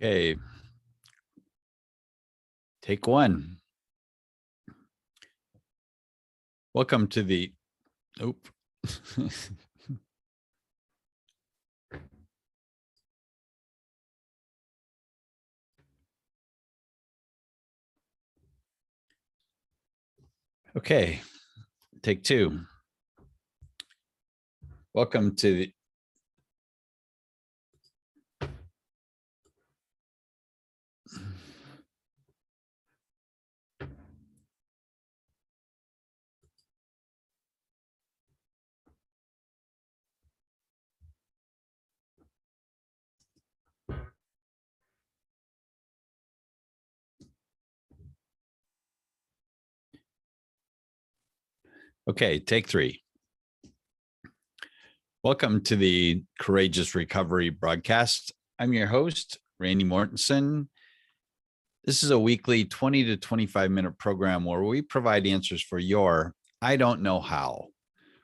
Okay. Take one. Welcome to the, Okay, take two. Welcome to the, okay, take three. Welcome to the Courageous Recovery broadcast. I'm your host, Randy Mortensen. This is a weekly 20 to 25 minute program where we provide answers for your I don't know how.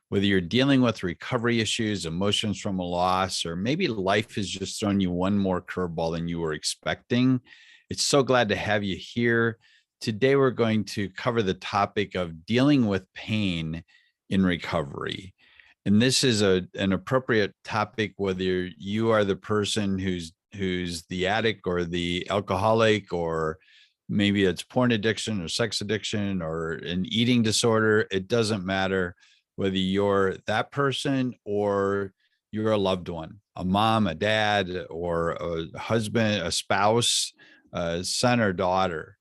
Whether you're dealing with recovery issues, emotions from a loss, or maybe life has just thrown you one more curveball than you were expecting, it's so glad to have you here. Today, we're going to cover the topic of dealing with pain in recovery. And this is an appropriate topic, whether you are the person who's the addict or the alcoholic, or maybe it's porn addiction or sex addiction or an eating disorder. It doesn't matter whether you're that person or you're a loved one, a mom, a dad, or a husband, a spouse, a son or daughter.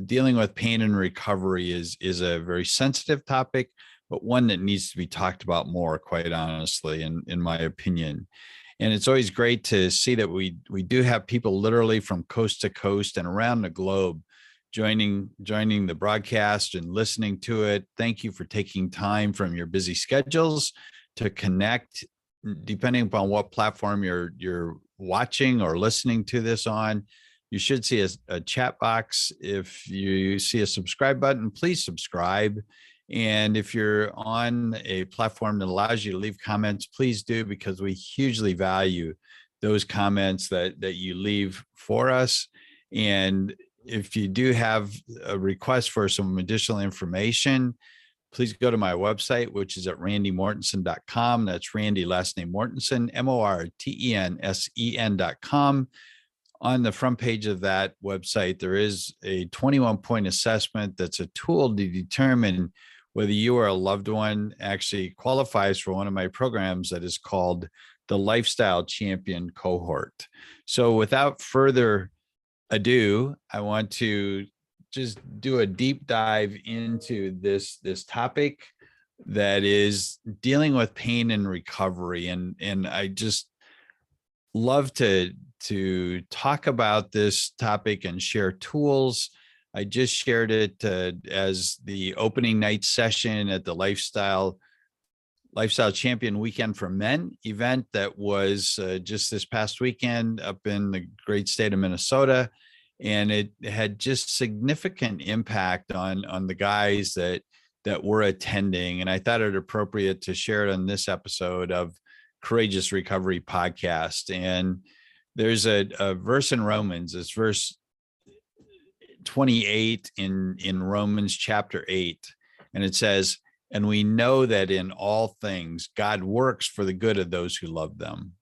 Dealing with pain and recovery is a very sensitive topic, but one that needs to be talked about more, quite honestly, in my opinion. And it's always great to see that we do have people literally from coast to coast and around the globe joining the broadcast and listening to it. Thank you for taking time from your busy schedules to connect, depending upon what platform you're watching or listening to this on. You should see a chat box. If you see a subscribe button, please subscribe. And if you're on a platform that allows you to leave comments, please do, because we hugely value those comments that you leave for us. And if you do have a request for some additional information, please go to my website, which is at randymortensen.com. That's Randy, last name Mortensen, MORTENSEN.com. On the front page of that website, there is a 21-point assessment that's a tool to determine whether you or a loved one actually qualifies for one of my programs that is called the Lifestyle Champion Cohort. So without further ado, I want to just do a deep dive into this topic that is dealing with pain and recovery. And I just love to talk about this topic and share tools. I just shared it as the opening night session at the Lifestyle Champion Weekend for Men event that was just this past weekend up in the great state of Minnesota. And it had just significant impact on the guys that were attending. And I thought it appropriate to share it on this episode of Courageous Recovery podcast. And there's a verse in Romans, it's verse 28 in Romans chapter 8. And it says, "And we know that in all things, God works for the good of those who love them."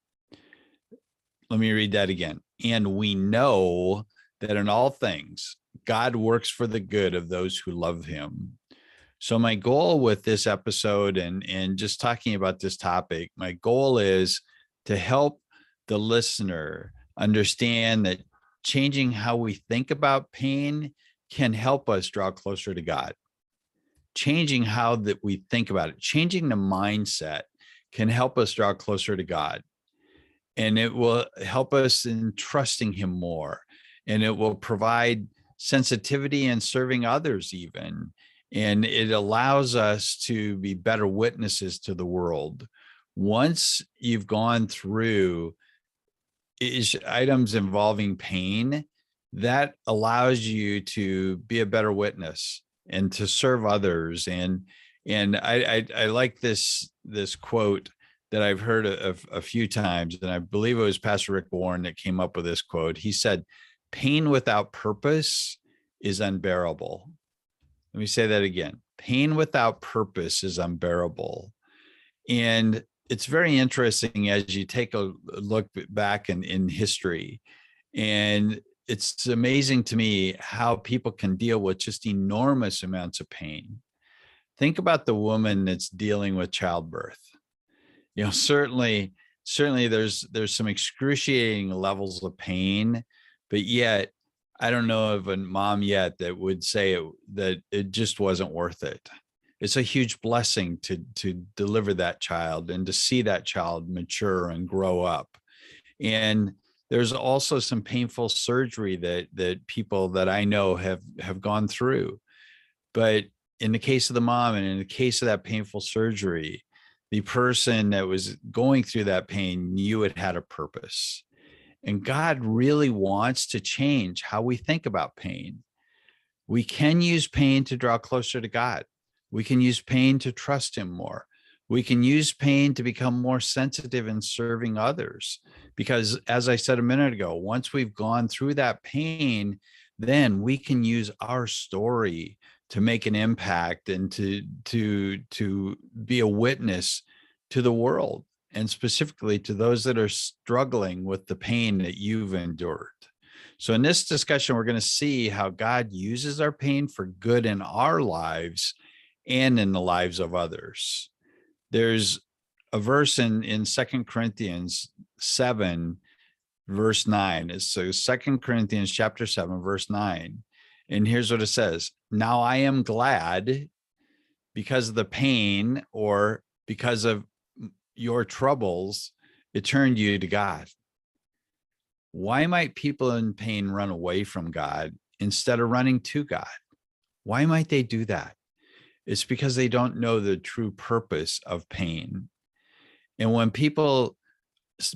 Let me read that again. "And we know that in all things, God works for the good of those who love him." So my goal with this episode and just talking about this topic, my goal is to help the listener understand that changing how we think about pain can help us draw closer to God. Changing how that we think about it, changing the mindset can help us draw closer to God. And it will help us in trusting him more. And it will provide sensitivity in serving others even. And it allows us to be better witnesses to the world. Once you've gone through items involving pain, that allows you to be a better witness and to serve others. And I like this quote that I've heard a few times, and I believe it was Pastor Rick Warren that came up with this quote. He said, "Pain without purpose is unbearable." Let me say that again. Pain without purpose is unbearable. And it's very interesting as you take a look back in history. And it's amazing to me how people can deal with just enormous amounts of pain. Think about the woman that's dealing with childbirth. Certainly there's some excruciating levels of pain, but yet I don't know of a mom yet that would say that it just wasn't worth it. It's a huge blessing to deliver that child and to see that child mature and grow up. And there's also some painful surgery that people that I know have gone through. But in the case of the mom and in the case of that painful surgery, the person that was going through that pain knew it had a purpose. And God really wants to change how we think about pain. We can use pain to draw closer to God. We can use pain to trust him more. We can use pain to become more sensitive in serving others. Because as I said a minute ago, once we've gone through that pain, then we can use our story to make an impact and to be a witness to the world, and specifically to those that are struggling with the pain that you've endured. So in this discussion, we're going to see how God uses our pain for good in our lives and in the lives of others. There's a verse in 2 Corinthians 7, verse 9. It's so 2 Corinthians chapter 7, verse 9. And here's what it says. Now I am glad because of the pain, or because of your troubles, it turned you to God. Why might people in pain run away from God instead of running to God? Why might they do that? It's because they don't know the true purpose of pain. And when people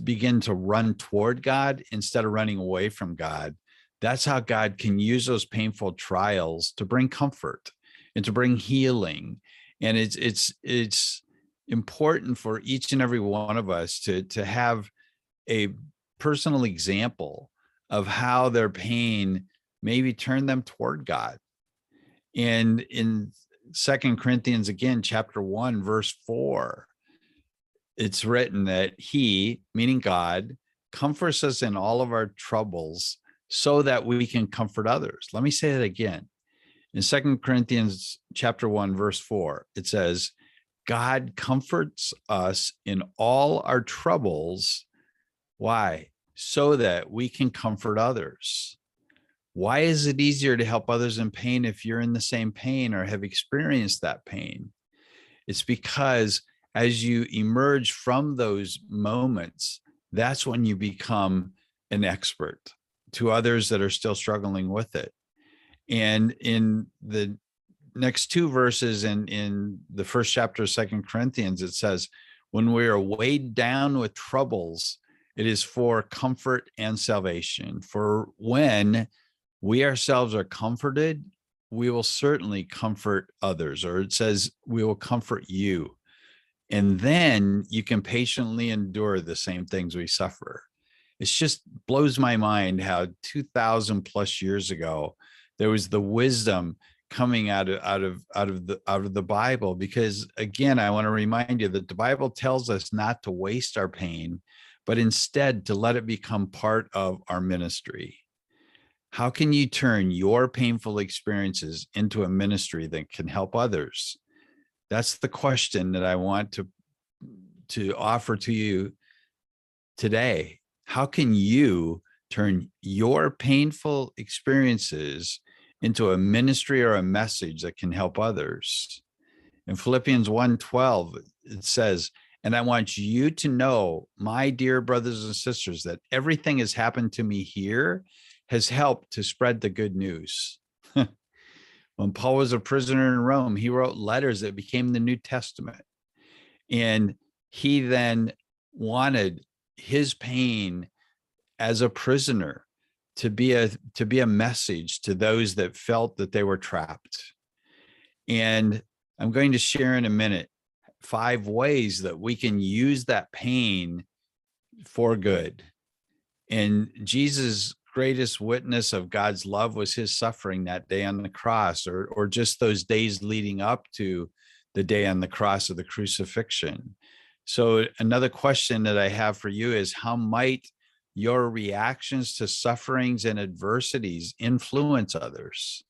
begin to run toward God instead of running away from God, that's how God can use those painful trials to bring comfort and to bring healing. And it's important for each and every one of us to have a personal example of how their pain maybe turned them toward God. And in 2 Corinthians, again, chapter 1, verse 4, it's written that he, meaning God, comforts us in all of our troubles so that we can comfort others. Let me say that again. In 2 Corinthians chapter 1, verse 4, it says, God comforts us in all our troubles. Why? So that we can comfort others. Why is it easier to help others in pain if you're in the same pain or have experienced that pain? It's because as you emerge from those moments, that's when you become an expert to others that are still struggling with it. And in the next two verses in the first chapter of 2 Corinthians, it says, when we are weighed down with troubles, it is for comfort and salvation. For when we ourselves are comforted, we will certainly comfort others. Or it says, we will comfort you. And then you can patiently endure the same things we suffer. It just blows my mind how 2,000 plus years ago, there was the wisdom coming out of the Bible. Because again, I want to remind you that the Bible tells us not to waste our pain, but instead to let it become part of our ministry. How can you turn your painful experiences into a ministry that can help others? That's the question that I want to offer to you today. How can you turn your painful experiences into a ministry or a message that can help others? In Philippians 1:12, it says, and I want you to know, my dear brothers and sisters, that everything has happened to me here has helped to spread the good news. When Paul was a prisoner in Rome, he wrote letters that became the New Testament. And he then wanted his pain as a prisoner to be a message to those that felt that they were trapped. And I'm going to share in a minute 5 ways that we can use that pain for good. And Jesus' greatest witness of God's love was his suffering that day on the cross, or just those days leading up to the day on the cross of the crucifixion. So another question that I have for you is, how might your reactions to sufferings and adversities influence others?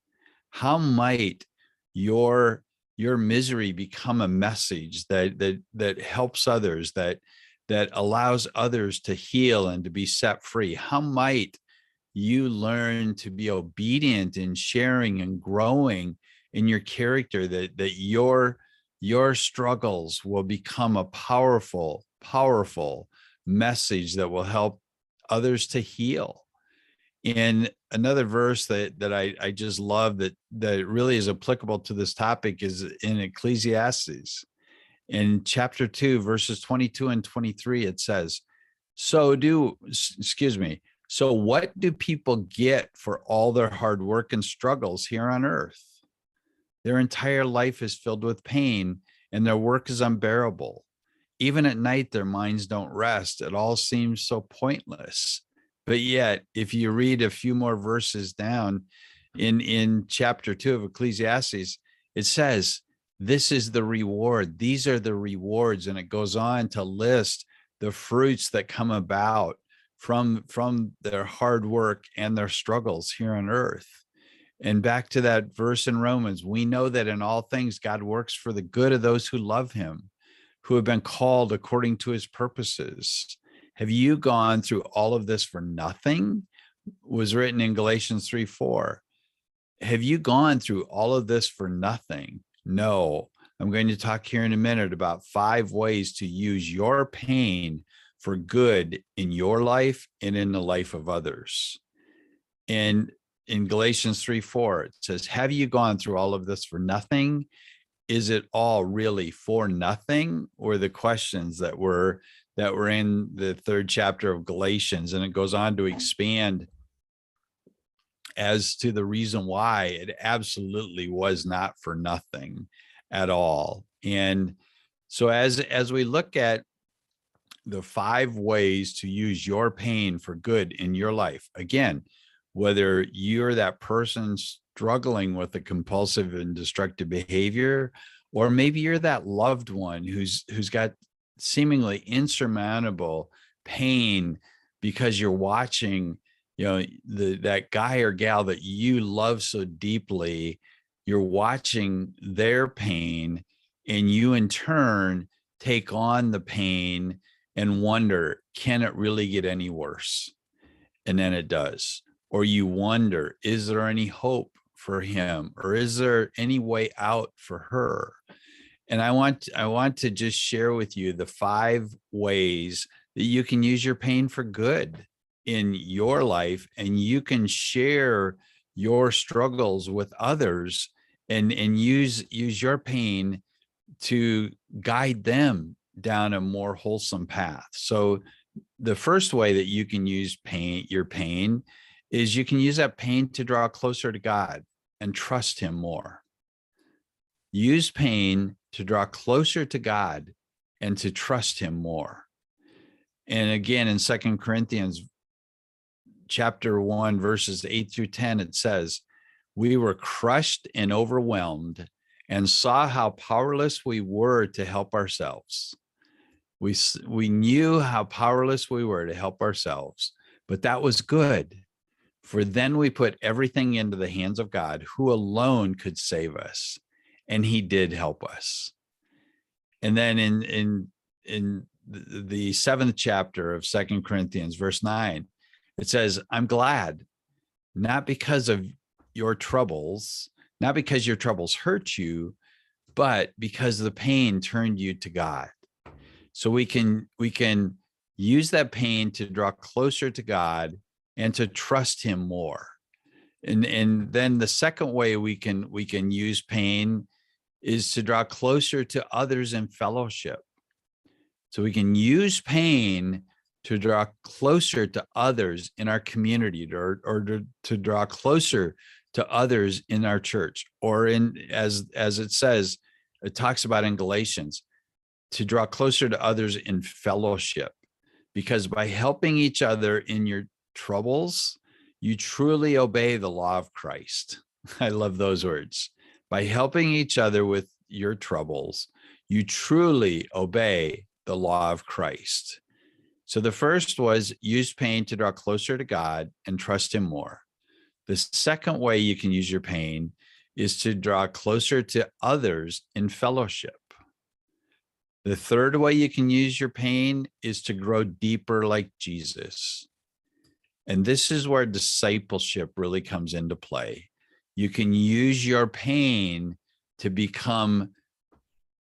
How might your misery become a message that helps others, that allows others to heal and to be set free? How might you learn to be obedient in sharing and growing in your character, that your struggles will become a powerful message that will help others to heal? And another verse that I just love that really is applicable to this topic is in Ecclesiastes. In chapter 2, verses 22 and 23, it says, so what do people get for all their hard work and struggles here on earth? Their entire life is filled with pain, and their work is unbearable. Even at night, their minds don't rest. It all seems so pointless. But yet, if you read a few more verses down in chapter 2 of Ecclesiastes, it says, this is the reward. These are the rewards. And it goes on to list the fruits that come about from their hard work and their struggles here on earth. And back to that verse in Romans, we know that in all things, God works for the good of those who love him, who have been called according to his purposes. Have you gone through all of this for nothing? Was written in Galatians 3:4. Have you gone through all of this for nothing? No. I'm going to talk here in a minute about 5 ways to use your pain for good in your life and in the life of others. And in Galatians 3:4, it says, have you gone through all of this for nothing? Is it all really for nothing? Or the questions that were in the 3rd chapter of Galatians. And it goes on to expand as to the reason why it absolutely was not for nothing at all. And so as we look at the 5 ways to use your pain for good in your life, again, whether you're that person struggling with a compulsive and destructive behavior, or maybe you're that loved one who's got seemingly insurmountable pain because you're watching, that guy or gal that you love so deeply, you're watching their pain, and you in turn take on the pain and wonder, can it really get any worse? And then it does. Or you wonder, is there any hope for him? Or is there any way out for her? And I want to just share with you the 5 ways that you can use your pain for good in your life, and you can share your struggles with others and use your pain to guide them down a more wholesome path. So the first way that you can use your pain is you can use that pain to draw closer to God and trust him more. Use pain to draw closer to God and to trust him more. And again, in 2 Corinthians chapter 1, verses 8 through 10, it says, we were crushed and overwhelmed and saw how powerless we were to help ourselves. We knew how powerless we were to help ourselves, but that was good. For then we put everything into the hands of God, who alone could save us. And he did help us. And then in the 7th chapter of 2 Corinthians, verse 9, it says, I'm glad, not because of your troubles, not because your troubles hurt you, but because the pain turned you to God. So we can use that pain to draw closer to God and to trust him more. And then the second way we can use pain is to draw closer to others in fellowship. So we can use pain to draw closer to others in our community, or to draw closer to others in our church, or in as it says, it talks about in Galatians, to draw closer to others in fellowship, because by helping each other in your troubles, you truly obey the law of Christ. I love those words. By helping each other with your troubles, you truly obey the law of Christ. So the first was use pain to draw closer to God and trust him more. The second way you can use your pain is to draw closer to others in fellowship. The third way you can use your pain is to grow deeper like Jesus. And this is where discipleship really comes into play. You can use your pain to become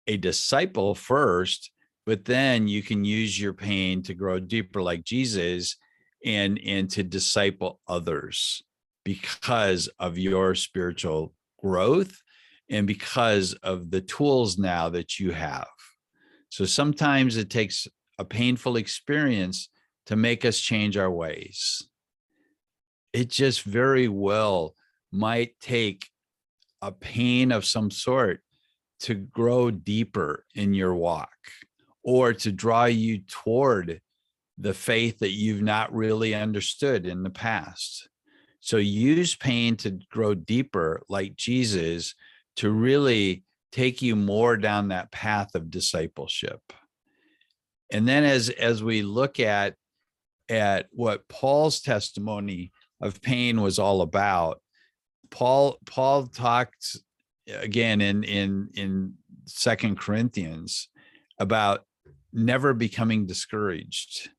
a disciple first, but then you can use your pain to grow deeper like Jesus and to disciple others because of your spiritual growth and because of the tools now that you have. So sometimes it takes a painful experience to make us change our ways. It just very well might take a pain of some sort to grow deeper in your walk or to draw you toward the faith that you've not really understood in the past. So use pain to grow deeper like Jesus to really take you more down that path of discipleship. And then as we look at what Paul's testimony of pain was all about, Paul talked again in 2 Corinthians about never becoming discouraged.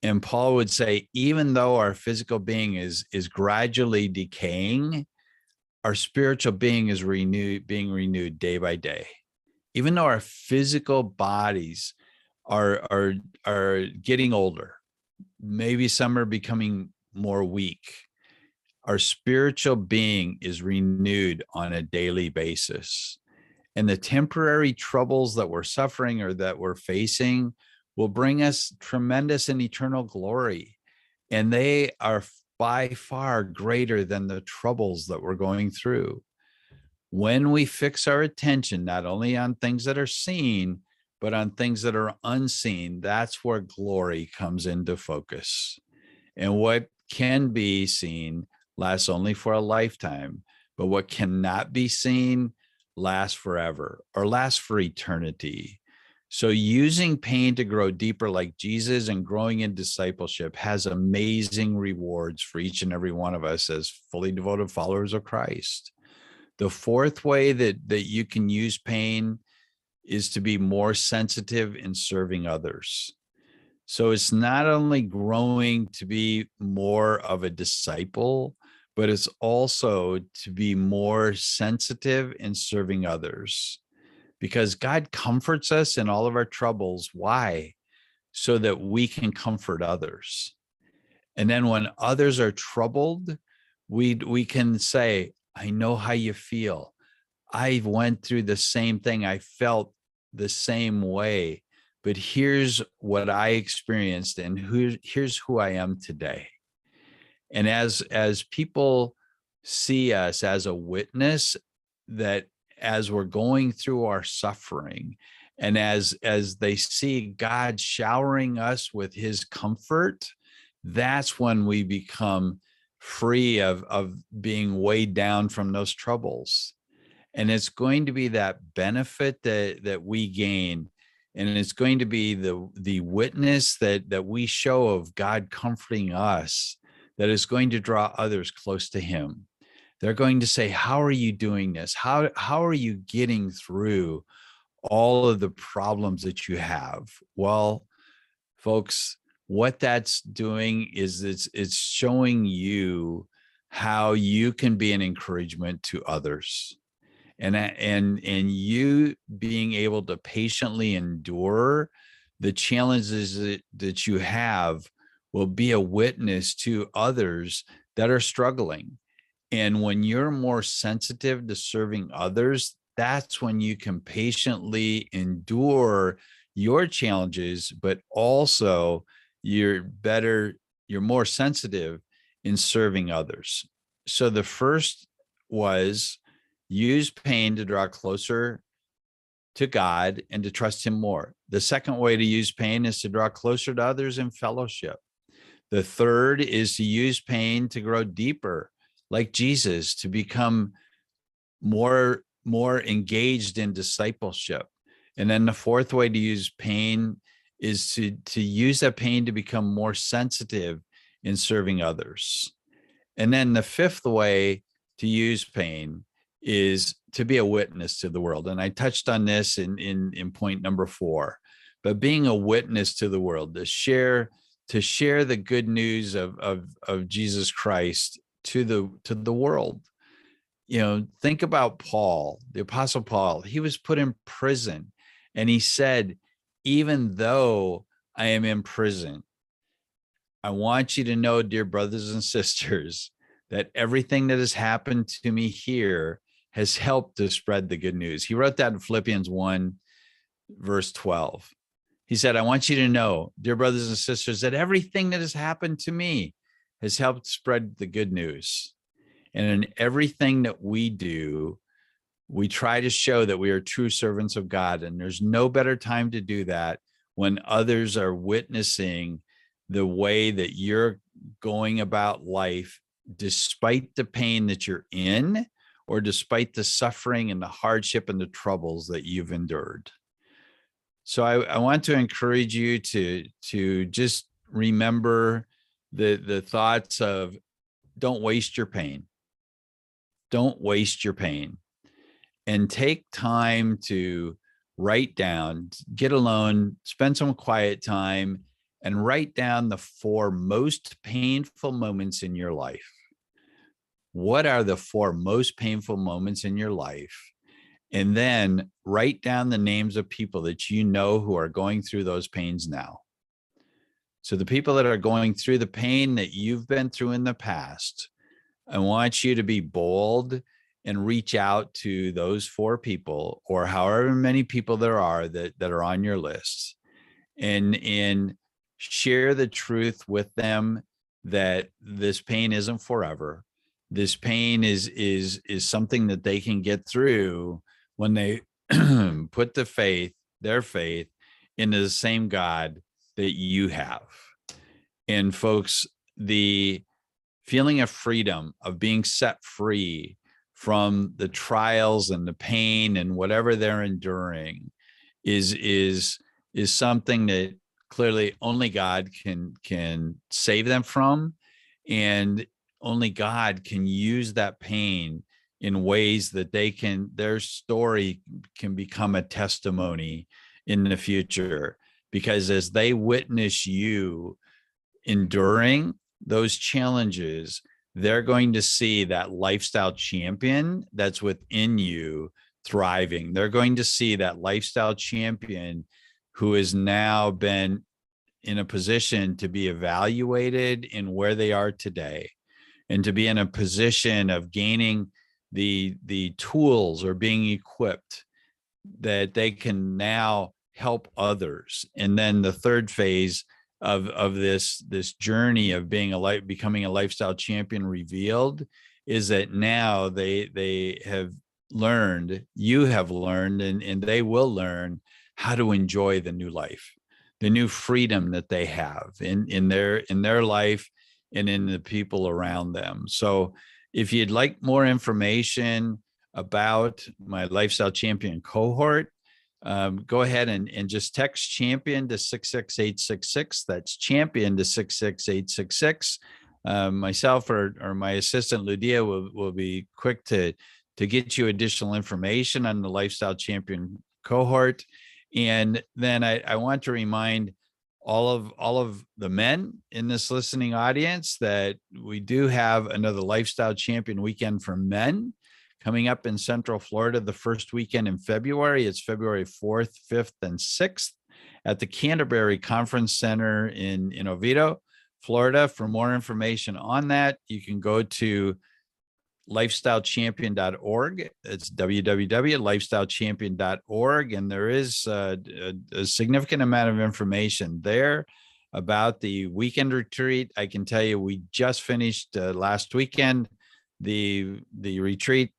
And Paul would say, even though our physical being is gradually decaying, our spiritual being is being renewed day by day. Even though our physical bodies are getting older, maybe some are becoming more weak, our spiritual being is renewed on a daily basis. And the temporary troubles that we're suffering or that we're facing will bring us tremendous and eternal glory. And they are by far greater than the troubles that we're going through. When we fix our attention, not only on things that are seen, but on things that are unseen, that's where glory comes into focus. And what can be seen lasts only for a lifetime, but what cannot be seen lasts forever or lasts for eternity. So using pain to grow deeper like Jesus and growing in discipleship has amazing rewards for each and every one of us as fully devoted followers of Christ. The fourth way that you can use pain is to be more sensitive in serving others. So it's not only growing to be more of a disciple, but it's also to be more sensitive in serving others. Because God comforts us in all of our troubles. Why? So that we can comfort others. And then when others are troubled, we can say, I know how you feel. I went through the same thing. I felt the same way. But here's what I experienced, and here's who I am today. And as people see us as a witness, that as we're going through our suffering, and as they see God showering us with his comfort, that's when we become free of being weighed down from those troubles. And it's going to be that benefit that we gain. And it's going to be the witness that we show of God comforting us that is going to draw others close to him. They're going to say, how are you doing this? How are you getting through all of the problems that you have? Well, folks, what that's doing is it's showing you how you can be an encouragement to others. And you being able to patiently endure the challenges that you have will be a witness to others that are struggling. And when you're more sensitive to serving others, that's when you can patiently endure your challenges, but also you're more sensitive in serving others. So the first was use pain to draw closer to God and to trust him more. The second way to use pain is to draw closer to others in fellowship. The third is to use pain to grow deeper, like Jesus, to become more engaged in discipleship. And then the fourth way to use pain is to use that pain to become more sensitive in serving others. And then the fifth way to use pain is to be a witness to the world. And I touched on this in point number 4, but being a witness to the world, to share the good news of Jesus Christ to the world. Think about Paul, the Apostle Paul. He was put in prison, and he said, even though I am in prison, I want you to know, dear brothers and sisters, that everything that has happened to me here has helped to spread the good news. He wrote that in Philippians 1, verse 12. He said, I want you to know, dear brothers and sisters, that everything that has happened to me has helped spread the good news. And in everything that we do, we try to show that we are true servants of God. And there's no better time to do that when others are witnessing the way that you're going about life, despite the pain that you're in, or despite the suffering and the hardship and the troubles that you've endured. So I want to encourage you to just remember the thoughts of, don't waste your pain. Don't waste your pain. And take time to write down, get alone, spend some quiet time, and write down the 4 most painful moments in your life. What are the 4 most painful moments in your life? And then write down the names of people that you know who are going through those pains now. So the people that are going through the pain that you've been through in the past, I want you to be bold and reach out to those 4 people, or however many people there are that are on your list, and share the truth with them that this pain isn't forever. This pain is something that they can get through when they put their faith into the same God that you have. And folks, the feeling of freedom, of being set free from the trials and the pain and whatever they're enduring is something that clearly only God can save them from, and only God can use that pain in ways that their story can become a testimony in the future. Because as they witness you enduring those challenges, they're going to see that lifestyle champion that's within you thriving. They're going to see that lifestyle champion who has now been in a position to be evaluated in where they are today, and to be in a position of gaining the tools or being equipped that they can now help others. And then the third phase of this journey of becoming a lifestyle champion revealed is that now they have learned, you have learned, and they will learn how to enjoy the new life, the new freedom that they have in their life and in the people around them. So if you'd like more information about my Lifestyle Champion cohort, go ahead and just text champion to 66866. That's champion to 66866. Myself or my assistant Ludia will be quick to get you additional information on the Lifestyle Champion cohort. And then I want to remind all of the men in this listening audience that we do have another Lifestyle Champion weekend for men coming up in Central Florida the first weekend in February. It's February 4th, 5th, and 6th at the Canterbury Conference Center in Oviedo, Florida. For more information on that, you can go to lifestylechampion.org. It's www.lifestylechampion.org. And there is a significant amount of information there about the weekend retreat. I can tell you, we just finished last weekend the retreat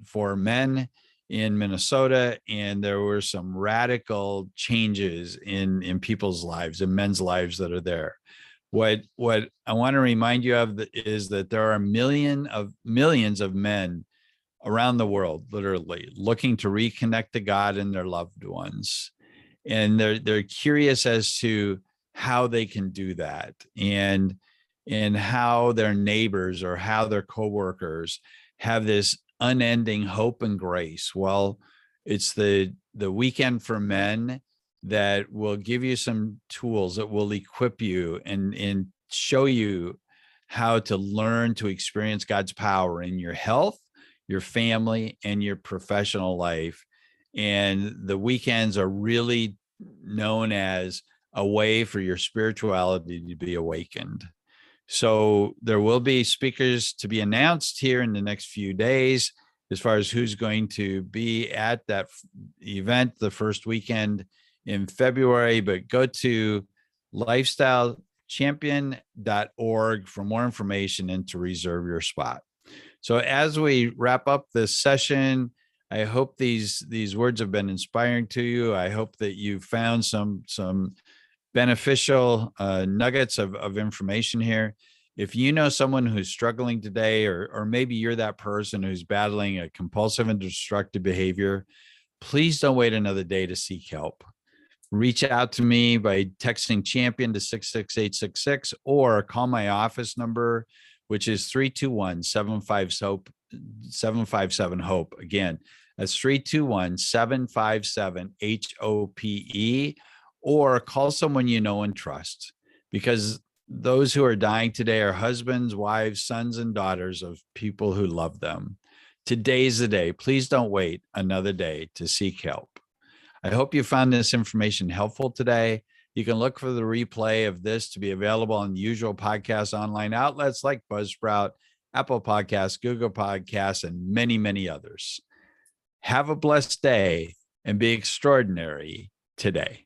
for men, in Minnesota, and there were some radical changes in people's lives, in men's lives that are there. What I want to remind you of is that there are millions of men around the world, literally looking to reconnect to God and their loved ones, and they're curious as to how they can do that, and how their neighbors or how their coworkers have this unending hope and grace. Well, it's the weekend for men that will give you some tools that will equip you and show you how to learn to experience God's power in your health, your family, and your professional life. And the weekends are really known as a way for your spirituality to be awakened. So there will be speakers to be announced here in the next few days as far as who's going to be at that event the first weekend in February, but go to lifestylechampion.org for more information and to reserve your spot. So as we wrap up this session, I hope these words have been inspiring to you. I hope that you found some beneficial nuggets of information here. If you know someone who's struggling today, or maybe you're that person who's battling a compulsive and destructive behavior, please don't wait another day to seek help. Reach out to me by texting champion to 66866 or call my office number, which is 321-757-HOPE. Again, that's 321-757-HOPE, or call someone you know and trust, because those who are dying today are husbands, wives, sons, and daughters of people who love them. Today's the day. Please don't wait another day to seek help. I hope you found this information helpful today. You can look for the replay of this to be available on the usual podcast online outlets like Buzzsprout, Apple Podcasts, Google Podcasts, and many, many others. Have a blessed day and be extraordinary today.